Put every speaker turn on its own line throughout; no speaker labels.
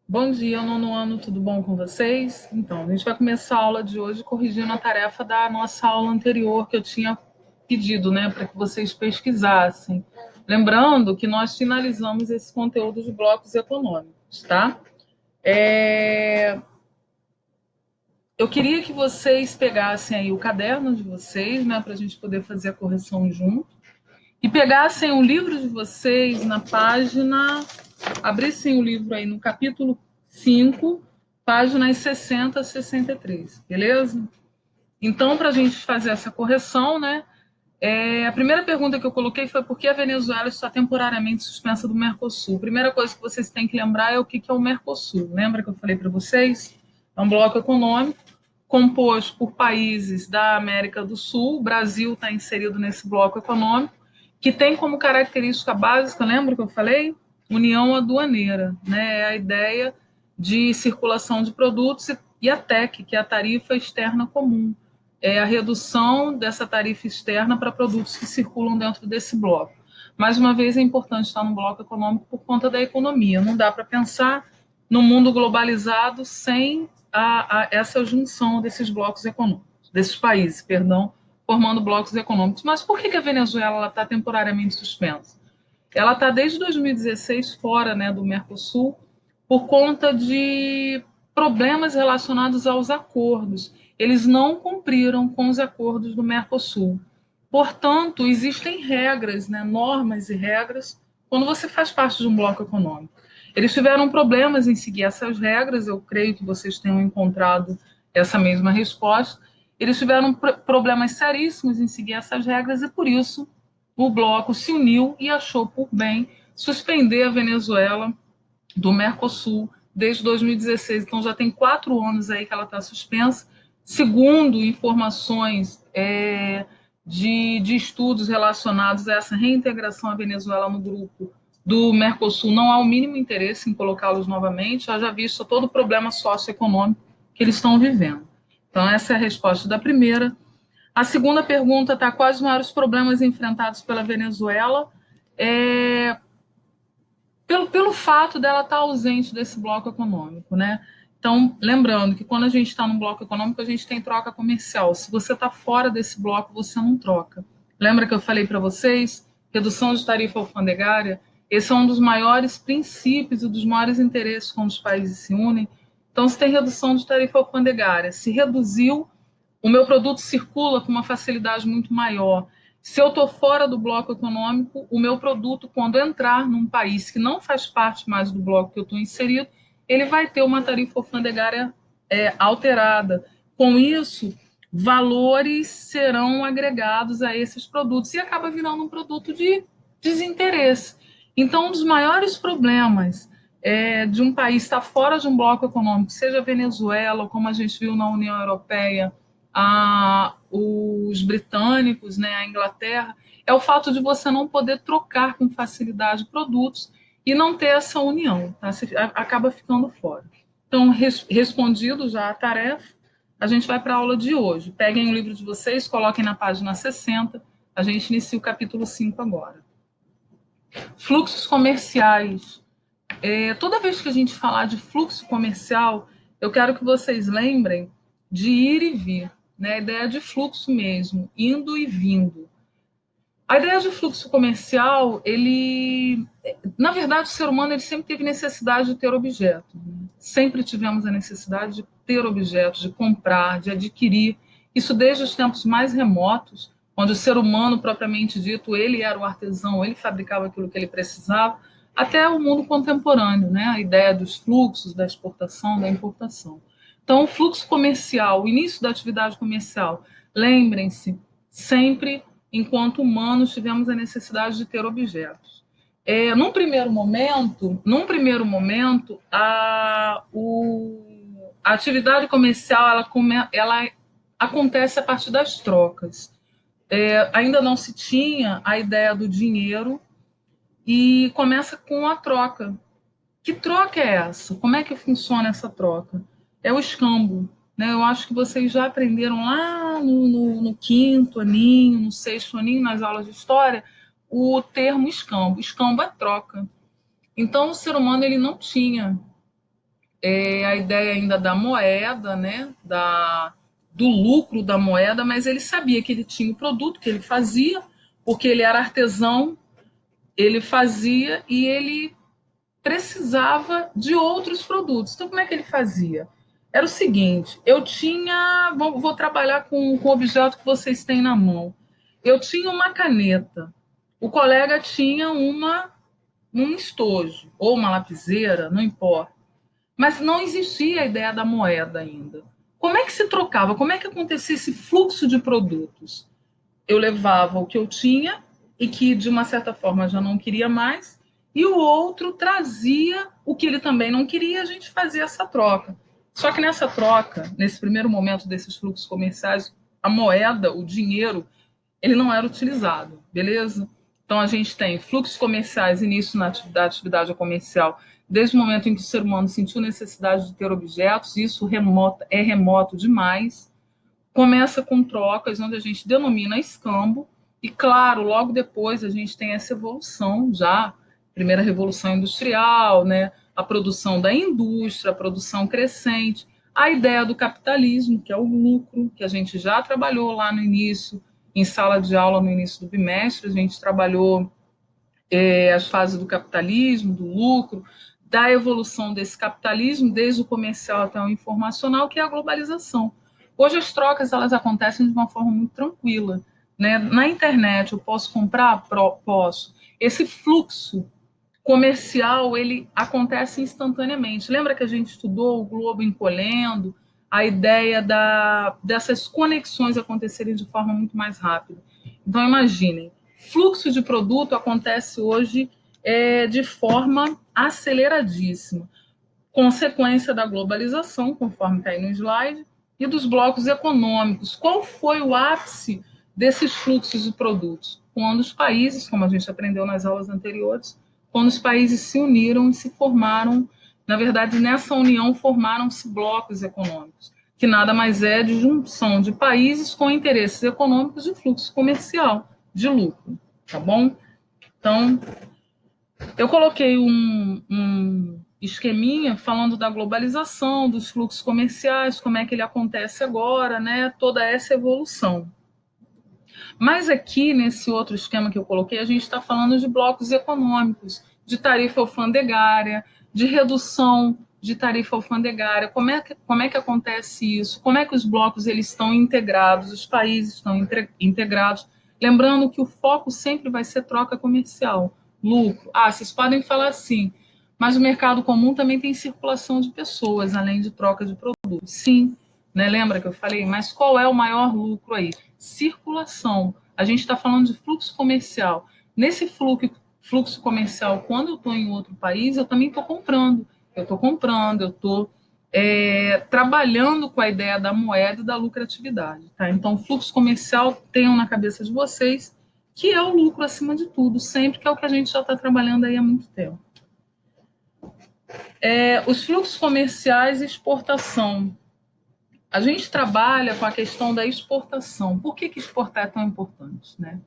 Bom dia, nono ano, tudo bom com vocês? Então, a gente vai começar a aula de hoje corrigindo a tarefa da nossa aula anterior que eu tinha pedido, né, para que vocês pesquisassem. Lembrando que nós finalizamos esse conteúdo de blocos econômicos, tá? Eu queria que vocês pegassem aí o caderno de vocês, né, para a gente poder fazer a correção junto, e pegassem o livro de vocês na página, abrissem o livro aí no capítulo 5, páginas 60 a 63, beleza? Então, para a gente fazer essa correção, né? A primeira pergunta que eu coloquei foi por que a Venezuela está temporariamente suspensa do Mercosul? Primeira coisa que vocês têm que lembrar é o que é o Mercosul. Lembra que eu falei para vocês? É um bloco econômico composto por países da América do Sul. O Brasil está inserido nesse bloco econômico, que tem como característica básica, lembra que eu falei? União aduaneira, né? É a ideia de circulação de produtos e a TEC, que é a tarifa externa comum, é a redução dessa tarifa externa para produtos que circulam dentro desse bloco. Mais uma vez, é importante estar no bloco econômico por conta da economia. Não dá para pensar no mundo globalizado sem essa junção desses blocos econômicos, desses países, perdão, formando blocos econômicos. Mas por que a Venezuela está temporariamente suspensa? Ela está desde 2016 fora, né, do Mercosul por conta de problemas relacionados aos acordos. Eles não cumpriram com os acordos do Mercosul. Portanto, existem regras, né, normas e regras quando você faz parte de um bloco econômico. Eles tiveram problemas em seguir essas regras, eu creio que vocês tenham encontrado essa mesma resposta. Eles tiveram problemas seríssimos em seguir essas regras e, por isso, o bloco se uniu e achou por bem suspender a Venezuela do Mercosul desde 2016. Então já tem 4 anos aí que ela está suspensa. Segundo informações de estudos relacionados a essa reintegração à Venezuela no grupo do Mercosul, não há o mínimo interesse em colocá-los novamente, já visto todo o problema socioeconômico que eles estão vivendo. Então, essa é a resposta da primeira. A segunda pergunta está: quais os maiores problemas enfrentados pela Venezuela? É, pelo fato dela estar ausente desse bloco econômico, né? Então, lembrando que quando a gente está no bloco econômico, a gente tem troca comercial. Se você está fora desse bloco, você não troca. Lembra que eu falei para vocês? Redução de tarifa alfandegária. Esse é um dos maiores princípios e dos maiores interesses quando os países se unem. Então, se tem redução de tarifa alfandegária, se reduziu, o meu produto circula com uma facilidade muito maior. Se eu estou fora do bloco econômico, o meu produto, quando entrar num país que não faz parte mais do bloco que eu estou inserido, ele vai ter uma tarifa alfandegária alterada. Com isso, valores serão agregados a esses produtos e acaba virando um produto de desinteresse. Então, um dos maiores problemas de um país estar fora de um bloco econômico, seja a Venezuela, ou como a gente viu na União Europeia, os britânicos, né, a Inglaterra, é o fato de você não poder trocar com facilidade produtos e não ter essa união, tá? Você acaba ficando fora. Então, respondido já a tarefa, a gente vai para a aula de hoje. Peguem o livro de vocês, coloquem na página 60, a gente inicia o capítulo 5 agora. Fluxos comerciais. Toda vez que a gente falar de fluxo comercial, eu quero que vocês lembrem de ir e vir, né? A ideia de fluxo mesmo, indo e vindo. A ideia de fluxo comercial, na verdade, o ser humano ele sempre teve necessidade de ter objetos. Né? Sempre tivemos a necessidade de ter objetos, de comprar, de adquirir. Isso desde os tempos mais remotos, onde o ser humano, propriamente dito, ele era o artesão, ele fabricava aquilo que ele precisava, até o mundo contemporâneo, né? A ideia dos fluxos, da exportação, da importação. Então, o fluxo comercial, o início da atividade comercial, lembrem-se, sempre enquanto humanos tivemos a necessidade de ter objetos. Num primeiro momento, a atividade comercial ela acontece a partir das trocas. Ainda não se tinha a ideia do dinheiro e começa com a troca. Que troca é essa? Como é que funciona essa troca? É o escambo. Né? Eu acho que vocês já aprenderam lá no quinto aninho, no sexto aninho, nas aulas de história, o termo escambo. Escambo é troca. Então, o ser humano ele não tinha a ideia ainda da moeda, né, do lucro da moeda, mas ele sabia que ele tinha o produto que ele fazia, porque ele era artesão, ele fazia e ele precisava de outros produtos. Então, como é que ele fazia? Era o seguinte: eu tinha. Vou trabalhar com o objeto que vocês têm na mão. Eu tinha uma caneta, o colega tinha um estojo, ou uma lapiseira, não importa. Mas não existia a ideia da moeda ainda. Como é que se trocava? Como é que acontecia esse fluxo de produtos? Eu levava o que eu tinha e que, de uma certa forma, já não queria mais, e o outro trazia o que ele também não queria, a gente fazia essa troca. Só que nessa troca, nesse primeiro momento desses fluxos comerciais, a moeda, o dinheiro, ele não era utilizado, beleza? Então a gente tem fluxos comerciais, início da atividade comercial, desde o momento em que o ser humano sentiu necessidade de ter objetos, isso é remoto demais. Começa com trocas, onde a gente denomina escambo, e claro, logo depois a gente tem essa evolução já, primeira revolução industrial, né? A produção da indústria, a produção crescente, a ideia do capitalismo, que é o lucro, que a gente já trabalhou lá no início, em sala de aula no início do bimestre, a gente trabalhou as fases do capitalismo, do lucro, da evolução desse capitalismo, desde o comercial até o informacional, que é a globalização. Hoje as trocas elas acontecem de uma forma muito tranquila, né? Na internet eu posso comprar, posso. Esse fluxo comercial ele acontece instantaneamente. Lembra que a gente estudou o globo encolhendo, a ideia dessas conexões acontecerem de forma muito mais rápida. Então imaginem, fluxo de produto acontece hoje de forma aceleradíssima, consequência da globalização, conforme está aí no slide, e dos blocos econômicos. Qual foi o ápice desses fluxos de produtos? Quando os países, como a gente aprendeu nas aulas anteriores, quando os países se uniram e se formaram, na verdade, nessa união formaram-se blocos econômicos, que nada mais é de junção de países com interesses econômicos de fluxo comercial, de lucro, tá bom? Então, eu coloquei um esqueminha falando da globalização, dos fluxos comerciais, como é que ele acontece agora, né? Toda essa evolução. Mas aqui, nesse outro esquema que eu coloquei, a gente está falando de blocos econômicos, de tarifa alfandegária, de redução de tarifa alfandegária. Como é que acontece isso? Como é que os blocos eles estão integrados, os países estão integrados? Lembrando que o foco sempre vai ser troca comercial, lucro. Ah, vocês podem falar assim, mas o mercado comum também tem circulação de pessoas, além de troca de produtos. Sim, né? Lembra que eu falei? Mas qual é o maior lucro aí? Circulação. A gente está falando de fluxo comercial. Nesse fluxo comercial, quando eu estou em outro país, eu também estou comprando. Eu estou trabalhando com a ideia da moeda e da lucratividade. Tá? Então, fluxo comercial, tenham na cabeça de vocês que é o lucro acima de tudo, sempre que é o que a gente já está trabalhando aí há muito tempo. Os fluxos comerciais e exportação. A gente trabalha com a questão da exportação. Por que exportar é tão importante, né?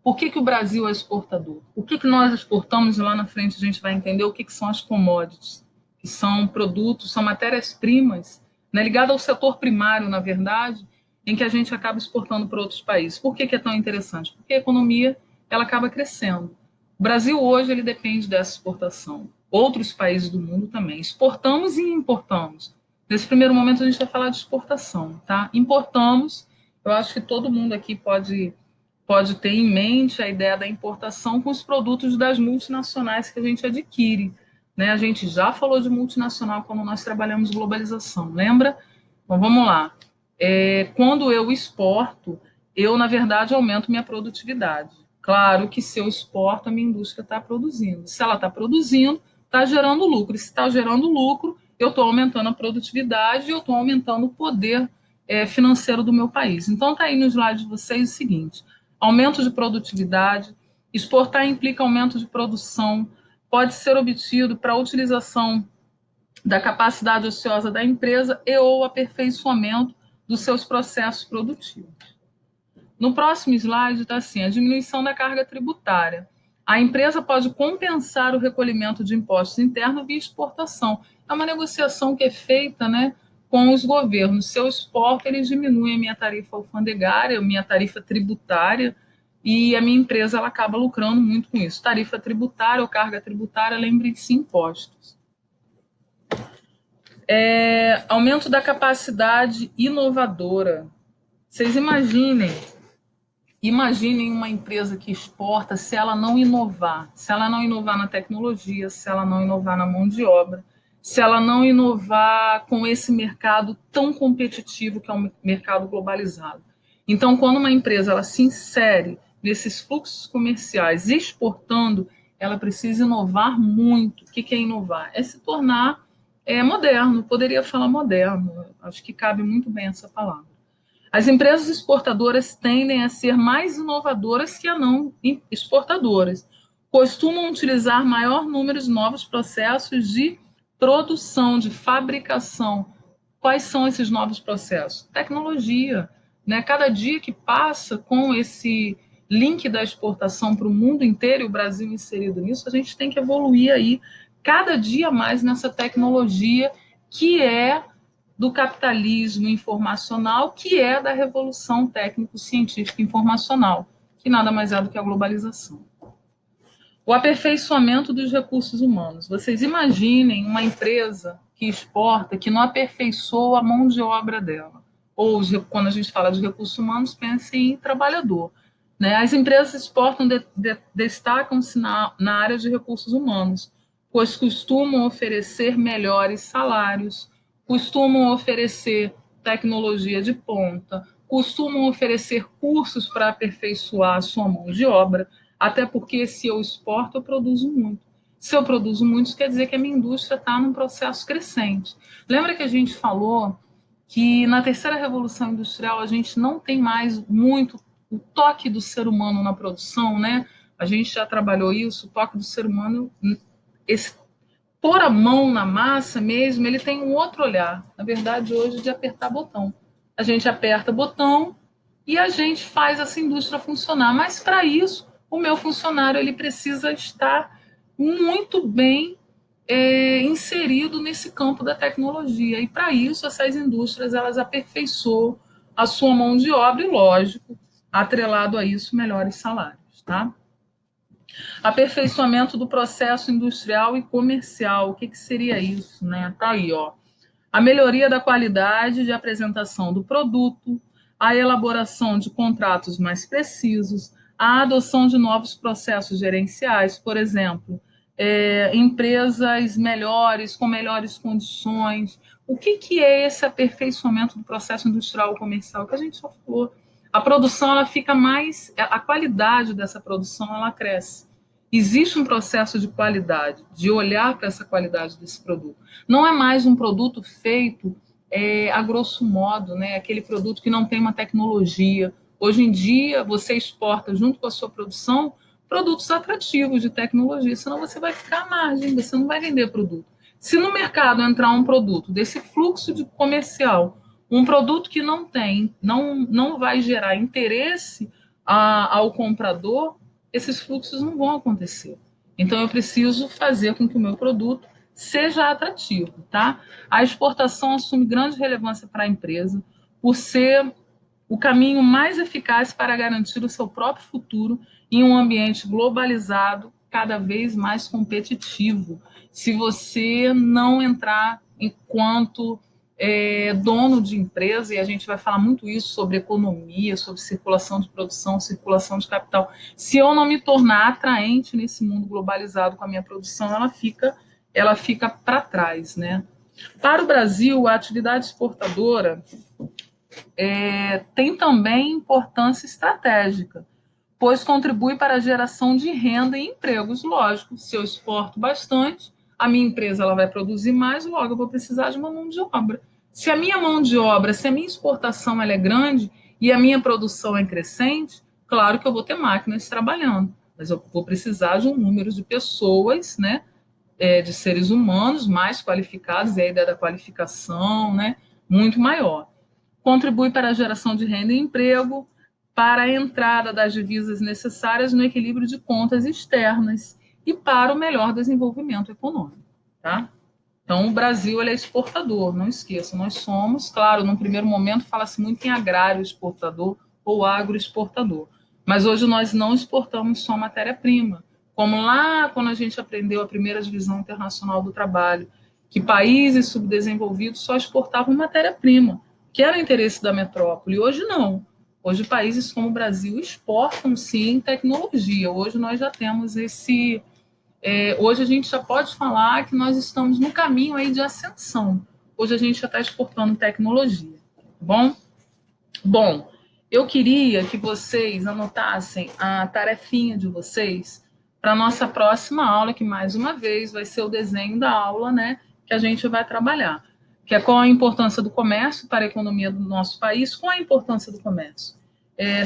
Por que o Brasil é exportador? O que nós exportamos e lá na frente a gente vai entender o que são as commodities, que são produtos, são matérias-primas, né, ligadas ao setor primário, na verdade, em que a gente acaba exportando para outros países. Por que é tão interessante? Porque a economia ela acaba crescendo. O Brasil hoje ele depende dessa exportação. Outros países do mundo também. Exportamos e importamos. Nesse primeiro momento, a gente vai falar de exportação, tá? Importamos, eu acho que todo mundo aqui pode ter em mente a ideia da importação com os produtos das multinacionais que a gente adquire, né? A gente já falou de multinacional quando nós trabalhamos globalização, lembra? Então, vamos lá. Quando eu exporto, eu, na verdade, aumento minha produtividade. Claro que se eu exporto, a minha indústria está produzindo. Se ela está produzindo, está gerando lucro. E se está gerando lucro, eu estou aumentando a produtividade e eu estou aumentando o poder financeiro do meu país. Então, está aí no slide de vocês o seguinte: aumento de produtividade, exportar implica aumento de produção, pode ser obtido para a utilização da capacidade ociosa da empresa e ou aperfeiçoamento dos seus processos produtivos. No próximo slide está assim: a diminuição da carga tributária. A empresa pode compensar o recolhimento de impostos internos via exportação. é uma negociação que é feita, né, com os governos. Se eu exporto, eles diminuem a minha tarifa alfandegária, a minha tarifa tributária, e a minha empresa ela acaba lucrando muito com isso. Tarifa tributária ou carga tributária, lembre-se, impostos. Aumento da capacidade inovadora. Vocês imaginem uma empresa que exporta se ela não inovar, se ela não inovar na tecnologia, se ela não inovar na mão de obra, se ela não inovar com esse mercado tão competitivo que é um mercado globalizado. Então, quando uma empresa ela se insere nesses fluxos comerciais exportando, ela precisa inovar muito. O que é inovar? É se tornar moderno, poderia falar moderno, acho que cabe muito bem essa palavra. As empresas exportadoras tendem a ser mais inovadoras que a não exportadoras. Costumam utilizar maior número de novos processos de produção, de fabricação. Quais são esses novos processos? Tecnologia. Né? Cada dia que passa com esse link da exportação para o mundo inteiro, e o Brasil inserido nisso, a gente tem que evoluir aí cada dia mais nessa tecnologia que é do capitalismo informacional, que é da revolução técnico-científica informacional, que nada mais é do que a globalização. O aperfeiçoamento dos recursos humanos. Vocês imaginem uma empresa que exporta, que não aperfeiçoa a mão de obra dela. Ou, quando a gente fala de recursos humanos, pense em trabalhador. Né? As empresas exportam destacam-se na área de recursos humanos, pois costumam oferecer melhores salários, costumam oferecer tecnologia de ponta, costumam oferecer cursos para aperfeiçoar a sua mão de obra, até porque se eu exporto, eu produzo muito. Se eu produzo muito, isso quer dizer que a minha indústria está num processo crescente. Lembra que a gente falou que na terceira revolução industrial a gente não tem mais muito o toque do ser humano na produção, né? A gente já trabalhou isso, o toque do ser humano, esse pôr a mão na massa mesmo, ele tem um outro olhar. Na verdade, hoje, de apertar botão. A gente aperta botão e a gente faz essa indústria funcionar. Mas, para isso, o meu funcionário ele precisa estar muito bem inserido nesse campo da tecnologia. E, para isso, essas indústrias elas aperfeiçoam a sua mão de obra e, lógico, atrelado a isso, melhores salários. Tá? Aperfeiçoamento do processo industrial e comercial. O que seria isso? Né? Tá aí, ó. A melhoria da qualidade de apresentação do produto, a elaboração de contratos mais precisos, a adoção de novos processos gerenciais, por exemplo, empresas melhores, com melhores condições. O que é esse aperfeiçoamento do processo industrial e comercial? Que a gente só falou. A produção ela fica mais, a qualidade dessa produção ela cresce. Existe um processo de qualidade, de olhar para essa qualidade desse produto. Não é mais um produto feito a grosso modo, né? Aquele produto que não tem uma tecnologia. Hoje em dia, você exporta junto com a sua produção produtos atrativos de tecnologia, senão você vai ficar à margem, você não vai vender produto. Se no mercado entrar um produto desse fluxo de comercial, um produto que não vai gerar interesse ao comprador, esses fluxos não vão acontecer. Então, eu preciso fazer com que o meu produto seja atrativo. Tá? A exportação assume grande relevância para a empresa, por ser o caminho mais eficaz para garantir o seu próprio futuro em um ambiente globalizado, cada vez mais competitivo. Se você não entrar enquanto dono de empresa, e a gente vai falar muito isso sobre economia, sobre circulação de produção, circulação de capital. Se eu não me tornar atraente nesse mundo globalizado com a minha produção, ela fica para trás, né? Para o Brasil, a atividade exportadora tem também importância estratégica, pois contribui para a geração de renda e empregos. Lógico, se eu exporto bastante, a minha empresa ela vai produzir mais, logo eu vou precisar de uma mão de obra. Se a minha mão de obra, se a minha exportação ela é grande e a minha produção é crescente, claro que eu vou ter máquinas trabalhando, mas eu vou precisar de um número de pessoas, né, de seres humanos mais qualificados, e a ideia da qualificação, né, muito maior. Contribui para a geração de renda e emprego, para a entrada das divisas necessárias no equilíbrio de contas externas e para o melhor desenvolvimento econômico. Tá? Então, o Brasil ele é exportador, não esqueça, nós somos, claro, num primeiro momento fala-se muito em agrário exportador ou agroexportador, mas hoje nós não exportamos só matéria-prima, como lá quando a gente aprendeu a primeira divisão internacional do trabalho, que países subdesenvolvidos só exportavam matéria-prima, que era o interesse da metrópole, hoje não. Hoje países como o Brasil exportam sim tecnologia, hoje nós já temos esse hoje a gente já pode falar que nós estamos no caminho aí de ascensão. Hoje a gente já está exportando tecnologia, tá bom? Bom, eu queria que vocês anotassem a tarefinha de vocês para a nossa próxima aula, que mais uma vez vai ser o desenho da aula, né? Que a gente vai trabalhar. Que é qual a importância do comércio para a economia do nosso país, qual a importância do comércio.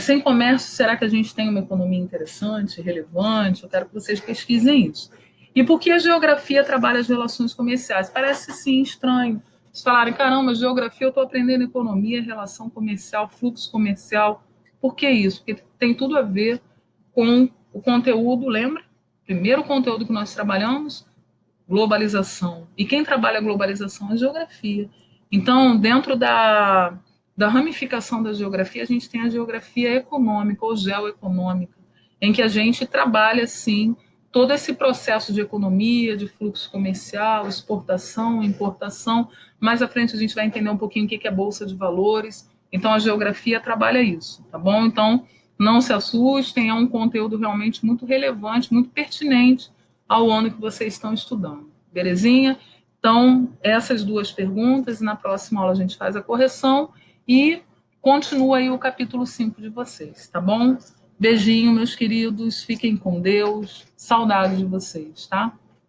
Sem comércio, será que a gente tem uma economia interessante, relevante? Eu quero que vocês pesquisem isso. E por que a geografia trabalha as relações comerciais? Parece, sim, estranho. Vocês falarem, caramba, geografia, eu estou aprendendo economia, relação comercial, fluxo comercial. Por que isso? Porque tem tudo a ver com o conteúdo, lembra? Primeiro conteúdo que nós trabalhamos, globalização. E quem trabalha a globalização é a geografia. Então, dentro da ramificação da geografia, a gente tem a geografia econômica ou geoeconômica, em que a gente trabalha, sim, todo esse processo de economia, de fluxo comercial, exportação, importação. Mais à frente a gente vai entender um pouquinho o que é bolsa de valores. Então, a geografia trabalha isso, tá bom? Então, não se assustem, é um conteúdo realmente muito relevante, muito pertinente ao ano que vocês estão estudando. Belezinha? Então, essas duas perguntas, e na próxima aula a gente faz a correção e continua aí o capítulo 5 de vocês, tá bom? Beijinho, meus queridos, fiquem com Deus, saudades de vocês, tá?